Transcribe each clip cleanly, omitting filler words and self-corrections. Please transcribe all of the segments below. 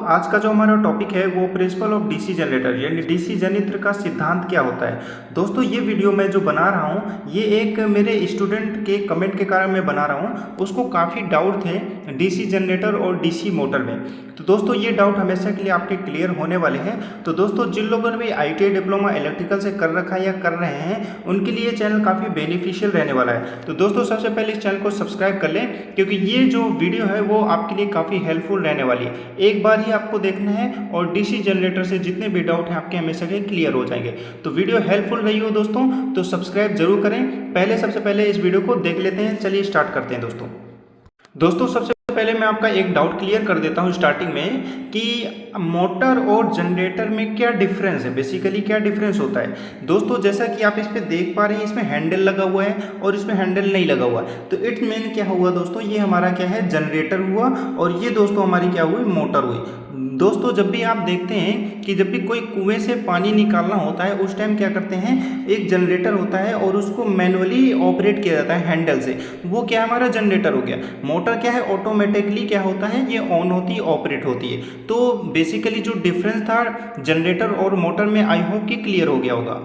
आज का जो हमारा टॉपिक है वो प्रिंसिपल ऑफ डीसी जनरेटर यानी डीसी जनरेटर का सिद्धांत क्या होता है। दोस्तों ये वीडियो मैं जो बना रहा हूँ ये एक मेरे स्टूडेंट के कमेंट के कारण मैं बना रहा हूँ। उसको काफ़ी डाउट थे डीसी जनरेटर और डीसी मोटर में। तो दोस्तों ये डाउट हमेशा के लिए आपके क्लियर होने वाले हैं। तो दोस्तों जिन लोगों ने भी ITI डिप्लोमा इलेक्ट्रिकल से कर रखा है या कर रहे हैं उनके लिए चैनल काफ़ी बेनिफिशियल रहने वाला है। तो दोस्तों सबसे पहले इस चैनल को सब्सक्राइब कर लें क्योंकि ये जो वीडियो है वो आपके लिए काफ़ी हेल्पफुल रहने वाली है। एक बार ही आपको देखना है और डीसी जनरेटर से जितने भी डाउट हैं आपके हमेशा के क्लियर हो जाएंगे। तो वीडियो हेल्पफुल रही हो दोस्तों तो सब्सक्राइब जरूर करें। सबसे पहले इस वीडियो को देख लेते हैं। चलिए स्टार्ट करते हैं दोस्तों सबसे पहले मैं आपका एक डाउट क्लियर कर देता हूं स्टार्टिंग में कि मोटर और जनरेटर में क्या डिफरेंस है, बेसिकली क्या डिफरेंस होता है। दोस्तों जैसा कि आप इस पे देख पा रहे हैं इसमें हैंडल लगा हुआ है और इसमें हैंडल नहीं लगा हुआ है। तो इट मीन क्या हुआ दोस्तों, ये हमारा क्या है जनरेटर हुआ और ये दोस्तों हमारी क्या हुई मोटर हुई। दोस्तों जब भी आप देखते हैं कि जब भी कोई कुएं से पानी निकालना होता है उस टाइम क्या करते हैं, एक जनरेटर होता है और उसको मैनुअली ऑपरेट किया जाता है हैंडल से। वो क्या हमारा जनरेटर हो गया। मोटर क्या है ऑटोमेटिकली क्या होता है ये ऑन होती है ऑपरेट होती है। तो बेसिकली जो डिफरेंस था जनरेटर और मोटर में आई होप कि क्लियर हो गया होगा।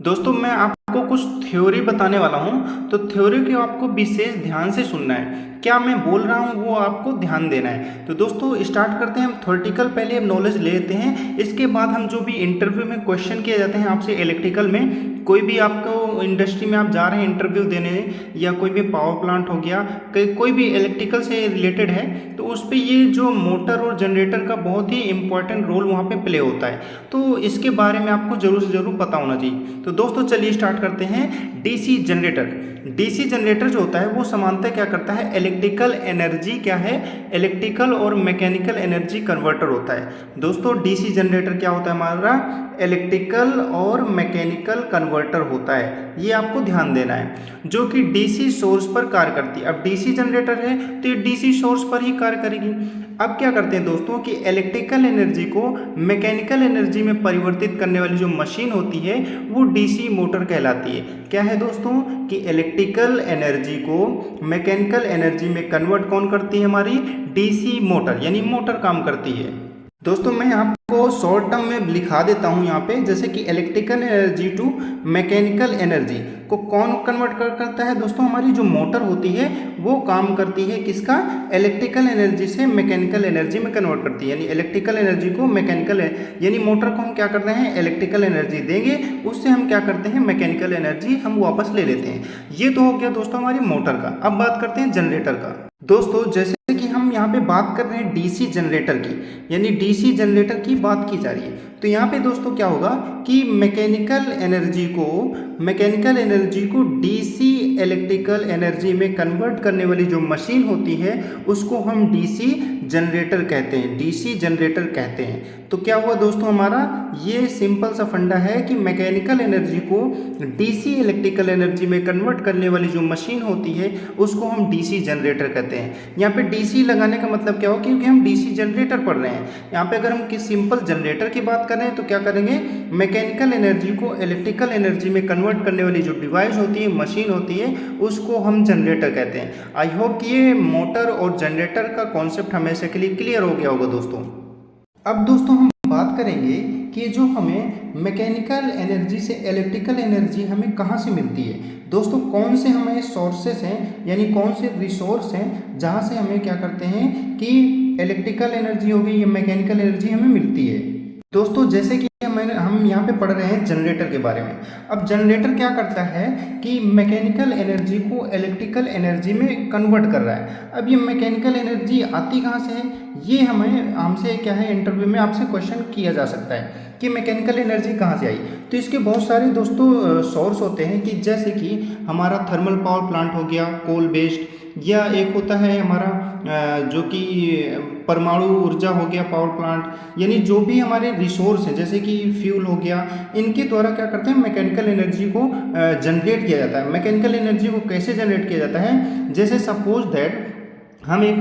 दोस्तों मैं आपको कुछ थ्योरी बताने वाला हूं तो थ्योरी को आपको विशेष ध्यान से सुनना है। क्या मैं बोल रहा हूं वो आपको ध्यान देना है। तो दोस्तों स्टार्ट करते हैं हम थ्योरेटिकल पहले हम नॉलेज ले लेते हैं। इसके बाद हम जो भी इंटरव्यू में क्वेश्चन किए जाते हैं आपसे इलेक्ट्रिकल में, कोई भी आपको इंडस्ट्री में आप जा रहे हैं इंटरव्यू देने या कोई भी पावर प्लांट हो गया कोई भी इलेक्ट्रिकल से रिलेटेड है तो उस पर ये जो मोटर और जनरेटर का बहुत ही इंपॉर्टेंट रोल वहाँ पे प्ले होता है। तो इसके बारे में आपको जरूर से जरूर पता होना चाहिए। तो दोस्तों चलिए स्टार्ट करते हैं। डीसी जनरेटर, डीसी जनरेटर जो होता है वो समानतः क्या करता है इलेक्ट्रिकल एनर्जी क्या है इलेक्ट्रिकल और मैकेनिकल एनर्जी कन्वर्टर होता है। दोस्तों डीसी जनरेटर क्या होता है हमारा इलेक्ट्रिकल और मैकेनिकल कन्वर्टर होता है। ये आपको ध्यान देना है जो कि डीसी सोर्स पर कार्य करती है। अब डीसी जनरेटर है तो ये डीसी सोर्स पर ही कार्य करेगी। अब क्या करते हैं दोस्तों कि इलेक्ट्रिकल एनर्जी को मैकेनिकल एनर्जी में परिवर्तित करने वाली जो मशीन होती है वो डीसी मोटर कहलाती है। क्या है दोस्तों कि इलेक्ट्रिकल एनर्जी को मैकेनिकल एनर्जी में कन्वर्ट कौन करती है हमारी डीसी मोटर यानी मोटर काम करती है। दोस्तों मैं आपको शॉर्ट टर्म में लिखा देता हूं यहाँ पे, जैसे कि electrical energy to mechanical energy को कौन कन्वर्ट करता है दोस्तों, हमारी जो मोटर होती है वो काम करती है किसका इलेक्ट्रिकल एनर्जी से मैकेनिकल एनर्जी में कन्वर्ट करती है। यानी इलेक्ट्रिकल एनर्जी को मैकेनिकल यानी मोटर को हम क्या करते हैं इलेक्ट्रिकल एनर्जी देंगे उससे हम क्या करते हैं मैकेनिकल एनर्जी हम वापस ले लेते हैं। ये तो हो गया दोस्तों हमारी मोटर का। अब बात करते हैं जनरेटर का। दोस्तों जैसे कि हम यहाँ पे बात कर रहे हैं डीसी जनरेटर की यानी डीसी जनरेटर की बात की जा रही है। तो यहाँ पे दोस्तों क्या होगा कि मैकेनिकल एनर्जी को डीसी इलेक्ट्रिकल एनर्जी में कन्वर्ट करने वाली जो मशीन होती है उसको हम डीसी जनरेटर कहते हैं, डीसी जनरेटर कहते हैं। तो क्या हुआ दोस्तों हमारा ये सिंपल सा फंडा है कि मैकेनिकल एनर्जी को डीसी इलेक्ट्रिकल एनर्जी में कन्वर्ट करने वाली जो मशीन होती है उसको हम डीसी जनरेटर कहते हैं। यहाँ पे डीसी लगाने का मतलब क्या हो क्योंकि हम डीसी जनरेटर पढ़ रहे हैं। यहाँ पे अगर हम किस सिंपल जनरेटर की बात कर रहे हैं तो क्या करेंगे मैकेनिकल एनर्जी को इलेक्ट्रिकल एनर्जी में कन्वर्ट करने वाली जो डिवाइस होती है मशीन होती है उसको हम जनरेटर कहते हैं। आई होप कि ये मोटर और जनरेटर का कॉन्सेप्ट हमेशा के लिए क्लियर हो गया होगा दोस्तों। अब दोस्तों हम बात करेंगे कि जो हमें मैकेनिकल एनर्जी से इलेक्ट्रिकल एनर्जी हमें कहाँ से मिलती है। दोस्तों कौन से हमें सोर्सेस हैं यानी कौन से रिसोर्स हैं जहाँ से हमें क्या करते हैं कि इलेक्ट्रिकल एनर्जी होगी या मैकेनिकल एनर्जी हमें मिलती है। दोस्तों जैसे कि हम यहाँ पे पढ़ रहे हैं जनरेटर के बारे में। अब जनरेटर क्या करता है कि मैकेनिकल एनर्जी को इलेक्ट्रिकल एनर्जी में कन्वर्ट कर रहा है। अब ये मैकेनिकल एनर्जी आती कहाँ से है, ये हमसे क्या है इंटरव्यू में आपसे क्वेश्चन किया जा सकता है कि मैकेनिकल एनर्जी कहाँ से आई। तो इसके बहुत सारे दोस्तों सोर्स होते हैं कि जैसे कि हमारा थर्मल पावर प्लांट हो गया कोल बेस्ड, या एक होता है हमारा जो कि परमाणु ऊर्जा हो गया पावर प्लांट, यानी जो भी हमारे रिसोर्स हैं जैसे कि फ्यूल हो गया इनके द्वारा क्या करते हैं मैकेनिकल एनर्जी को जनरेट किया जाता है। मैकेनिकल एनर्जी को कैसे जनरेट किया जाता है, जैसे सपोज दैट हम एक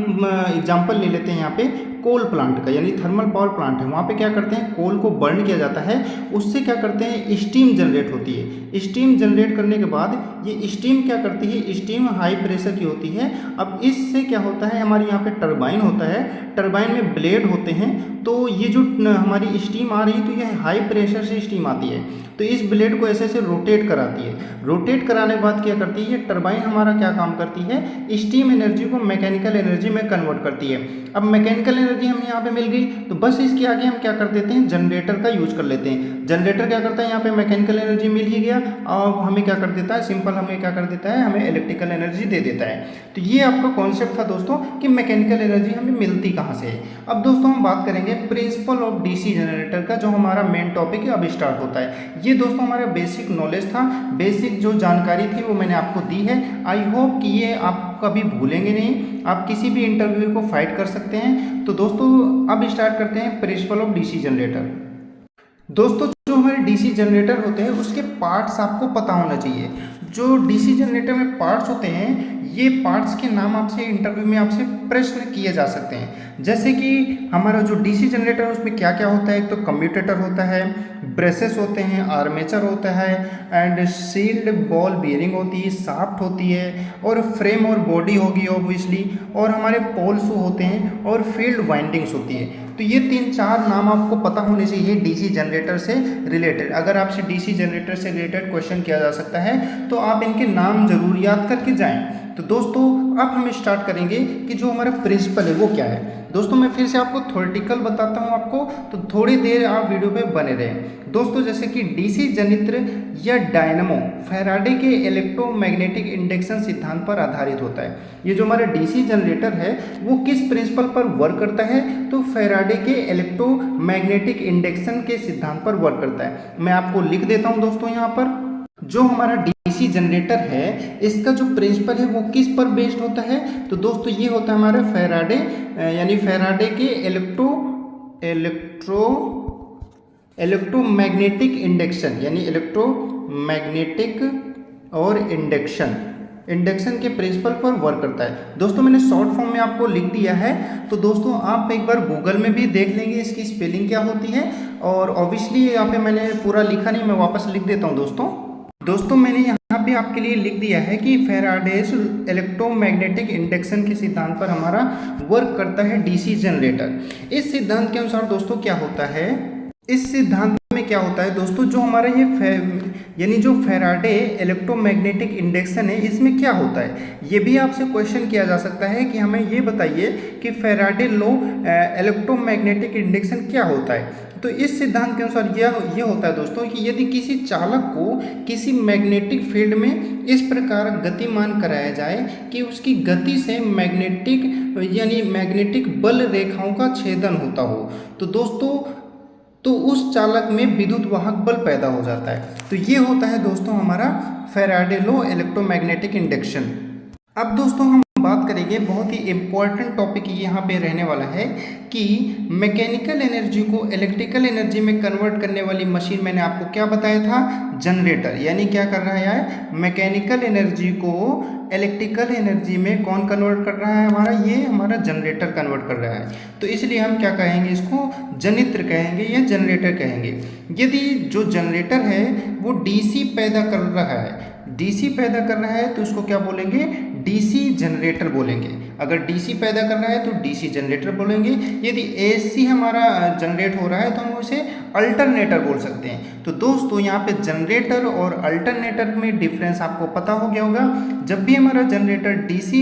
एग्जांपल ले लेते हैं यहाँ पे कोल प्लांट का, यानी थर्मल पावर प्लांट है, वहाँ पे क्या करते हैं, कोल को बर्न किया जाता है, उससे क्या करते हैं, स्टीम जनरेट होती है। स्टीम जनरेट करने के बाद ये स्टीम क्या करती है, स्टीम हाई प्रेशर की होती है। अब इससे क्या होता है, हमारे यहाँ पे टरबाइन होता है, टरबाइन में ब्लेड होते हैं, तो ये जो हमारी स्टीम आ रही है तो ये हाई प्रेशर से स्टीम आती है, तो इस ब्लेड को ऐसे ऐसे रोटेट कराती है। रोटेट कराने के बाद क्या करती है, ये टरबाइन हमारा क्या काम करती है, स्टीम एनर्जी को मैकेनिकल एनर्जी में कन्वर्ट करती है। अब मैकेनिकल एनर्जी हमें यहाँ पे मिल गई, तो बस इसके आगे हम क्या कर देते हैं, जनरेटर का यूज कर लेते हैं। जनरेटर क्या करता है, यहाँ पे मैकेनिकल एनर्जी मिल ही गया, और हमें क्या कर देता है, सिंपल हमें क्या कर देता है, हमें इलेक्ट्रिकल एनर्जी दे देता है। तो ये आपका कॉन्सेप्ट था दोस्तों कि मैकेनिकल एनर्जी हमें मिलती कहाँ से है। अब दोस्तों हम बात करेंगे प्रिंसिपल ऑफ डीसी जनरेटर का, जो हमारा मेन टॉपिक है, अब स्टार्ट होता है। ये दोस्तों हमारा बेसिक नॉलेज था, बेसिक जो जानकारी थी वो मैंने आपको दी है। आई होप कि ये आप कभी भूलेंगे नहीं, आप किसी भी इंटरव्यू को फाइट कर सकते हैं। तो दोस्तों अब स्टार्ट करते हैं प्रिंसिपल ऑफ डीसी जनरेटर। दोस्तों जो हमारे डीसी जनरेटर होते हैं उसके पार्ट्स आपको पता होना चाहिए। जो डीसी जनरेटर में पार्ट्स होते हैं, ये पार्ट्स के नाम आपसे इंटरव्यू में आपसे प्रश्न किए जा सकते हैं। जैसे कि हमारा जो डीसी जनरेटर है उसमें क्या क्या होता है, एक तो कम्यूटेटर होता है, ब्रेसेस होते हैं, आर्मेचर होता है, एंड सील्ड बॉल बियरिंग होती है, शाफ्ट होती है, और फ्रेम और बॉडी होगी ऑब्वियसली, और हमारे पोल्स होते हैं, और फील्ड वाइंडिंग्स होती है। तो ये 3-4 नाम आपको पता होने चाहिए डीसी जनरेटर से रिलेटेड। अगर आपसे डीसी जनरेटर से रिलेटेड क्वेश्चन किया जा सकता है तो आप इनके नाम जरूर याद करके जाएं। तो दोस्तों अब हम स्टार्ट करेंगे कि जो हमारा प्रिंसिपल है वो क्या है। दोस्तों मैं फिर से आपको थ्योरेटिकल बताता हूँ आपको, तो थोड़ी देर आप वीडियो पे बने रहें। दोस्तों जैसे कि डीसी जनित्र या डायनमो फैराडे के इलेक्ट्रोमैग्नेटिक इंडक्शन सिद्धांत पर आधारित होता है। ये जो हमारा डीसी जनरेटर है वो किस प्रिंसिपल पर वर्क करता है, तो फैराडे के इलेक्ट्रोमैग्नेटिक इंडक्शन के सिद्धांत पर वर्क करता है। मैं आपको लिख देता हूँ दोस्तों, यहाँ पर जो हमारा डीसी जनरेटर है इसका जो प्रिंसिपल है वो किस पर बेस्ड होता है, तो दोस्तों ये होता है हमारा फैराडे, यानी फैराडे के इलेक्ट्रोमैग्नेटिक इंडक्शन, यानी इलेक्ट्रोमैग्नेटिक और इंडक्शन के प्रिंसिपल पर वर्क करता है। दोस्तों मैंने शॉर्ट फॉर्म में आपको लिख दिया है, तो दोस्तों आप एक बार गूगल में भी देख लेंगे इसकी स्पेलिंग क्या होती है, और ऑब्वियसली यहाँ पे मैंने पूरा लिखा नहीं, मैं वापस लिख देता हूँ दोस्तों मैंने यहाँ पे आपके लिए लिख दिया है कि फैराडेज इलेक्ट्रोमैग्नेटिक इंडक्शन के सिद्धांत पर हमारा वर्क करता है डीसी जनरेटर। इस सिद्धांत के अनुसार दोस्तों क्या होता है, इस सिद्धांत में क्या होता है दोस्तों, जो हमारा ये यानी जो फैराडे इलेक्ट्रोमैग्नेटिक इंडक्शन है इसमें क्या होता है, ये भी आपसे क्वेश्चन किया जा सकता है कि हमें ये बताइए कि फैराडे लॉ इलेक्ट्रोमैग्नेटिक इंडक्शन क्या होता है। तो इस सिद्धांत के अनुसार यह होता है दोस्तों कि यदि किसी चालक को किसी मैग्नेटिक फील्ड में इस प्रकार गतिमान कराया जाए कि उसकी गति से मैग्नेटिक बल रेखाओं का छेदन होता हो, तो दोस्तों तो उस चालक में विद्युत वाहक बल पैदा हो जाता है। तो ये होता है दोस्तों हमारा फैराडे लॉ इलेक्ट्रोमैग्नेटिक इंडक्शन। अब दोस्तों हम बात करेंगे, बहुत ही इम्पोर्टेंट टॉपिक यहाँ पे रहने वाला है कि मैकेनिकल एनर्जी को इलेक्ट्रिकल एनर्जी में कन्वर्ट करने वाली मशीन, मैंने आपको क्या बताया था, जनरेटर। यानी क्या कर रहा है, मैकेनिकल एनर्जी को इलेक्ट्रिकल एनर्जी में कौन कन्वर्ट कर रहा है, हमारा ये हमारा जनरेटर कन्वर्ट कर रहा है। तो इसलिए हम क्या कहेंगे, इसको जनित्र कहेंगे या जनरेटर कहेंगे। यदि जो जनरेटर है वो डीसी पैदा कर रहा है, डीसी पैदा कर रहा है तो उसको क्या बोलेंगे, डीसी जनरेटर बोलेंगे। अगर डीसी पैदा कर रहा है तो डीसी जनरेटर बोलेंगे। यदि एसी हमारा जनरेट हो रहा है तो हम उसे अल्टरनेटर बोल सकते हैं। तो दोस्तों यहाँ पे जनरेटर और अल्टरनेटर में डिफरेंस आपको पता हो गया होगा। जब भी हमारा जनरेटर डीसी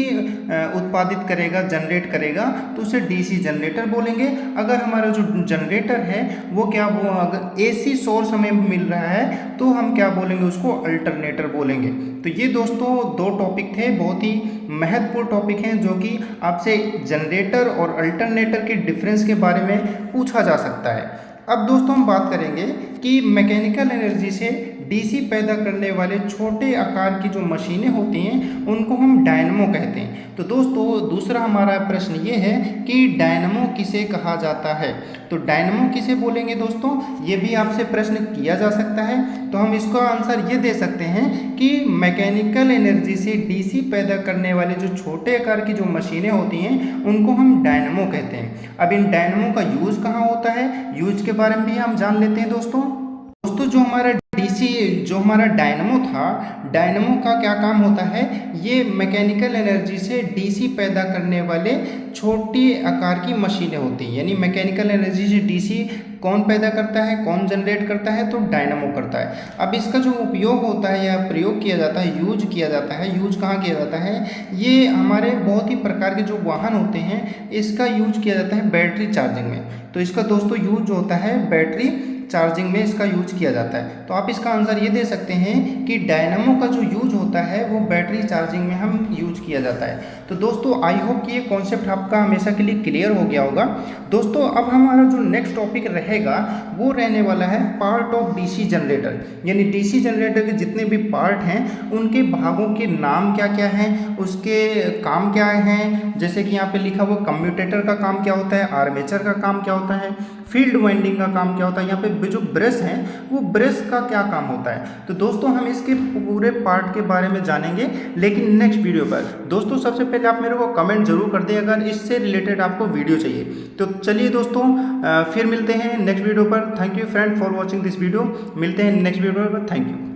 उत्पादित करेगा, जनरेट करेगा, तो उसे डीसी जनरेटर बोलेंगे। अगर हमारा जो जनरेटर है वो अगर एसी सोर्स हमें मिल रहा है तो हम क्या बोलेंगे, उसको अल्टरनेटर बोलेंगे। तो ये दोस्तों 2 टॉपिक थे, बहुत ही महत्वपूर्ण टॉपिक हैं, जो कि आपसे जनरेटर और अल्टरनेटर के डिफरेंस के बारे में पूछा जा सकता है। अब दोस्तों हम बात करेंगे कि मैकेनिकल एनर्जी से डीसी पैदा करने वाले छोटे आकार की जो मशीनें होती हैं उनको हम डायनमो कहते हैं। तो दोस्तों दूसरा हमारा प्रश्न ये है कि डायनमो किसे कहा जाता है। तो डायनमो किसे बोलेंगे दोस्तों, ये भी आपसे प्रश्न किया जा सकता है। तो हम इसका आंसर ये दे सकते हैं कि मैकेनिकल एनर्जी से डीसी पैदा करने वाले जो छोटे आकार की जो मशीनें होती हैं उनको हम डायनमो कहते हैं। अब इन डायनमो का यूज़ कहाँ होता है, यूज के बारे में भी हम जान लेते हैं दोस्तों। जो हमारा डीसी जो हमारा डायनमो था, डायनमो का क्या काम होता है, ये मैकेनिकल एनर्जी से डीसी पैदा करने वाले छोटी आकार की मशीनें होती हैं। यानी मैकेनिकल एनर्जी से डीसी कौन पैदा करता है, कौन जनरेट करता है, तो डायनमो करता है। अब इसका जो उपयोग होता है या प्रयोग किया जाता है, यूज किया जाता है, यूज कहाँ किया जाता है, ये हमारे बहुत ही प्रकार के जो वाहन होते हैं इसका यूज किया जाता है बैटरी चार्जिंग में। तो इसका दोस्तों यूज होता है बैटरी चार्जिंग में, इसका यूज किया जाता है। तो आप इसका आंसर ये दे सकते हैं कि डायनमो का जो यूज होता है वो बैटरी चार्जिंग में हम यूज किया जाता है। तो दोस्तों आई होप कि ये कॉन्सेप्ट आपका हमेशा के लिए क्लियर हो गया होगा। दोस्तों अब हमारा जो नेक्स्ट टॉपिक रहेगा वो रहने वाला है पार्ट ऑफ डीसी जनरेटर। यानी डीसी जनरेटर के जितने भी पार्ट हैं उनके भागों के नाम क्या क्या हैं, उसके काम क्या हैं। जैसे कि यहाँ पे लिखा हुआ कम्यूटेटर का काम क्या होता है, आर्मेचर का काम क्या होता है, फील्ड वाइंडिंग का काम क्या होता है, यहाँ पे जो ब्रश हैं वो ब्रश का क्या काम होता है। तो दोस्तों हम इसके पूरे पार्ट के बारे में जानेंगे लेकिन नेक्स्ट वीडियो पर। दोस्तों सबसे पहले आप मेरे को कमेंट जरूर कर दें अगर इससे रिलेटेड आपको वीडियो चाहिए। तो चलिए दोस्तों फिर मिलते हैं नेक्स्ट वीडियो पर। Thank you friend for watching this video. मिलते हैं नेक्स्ट वीडियो पर। Thank you.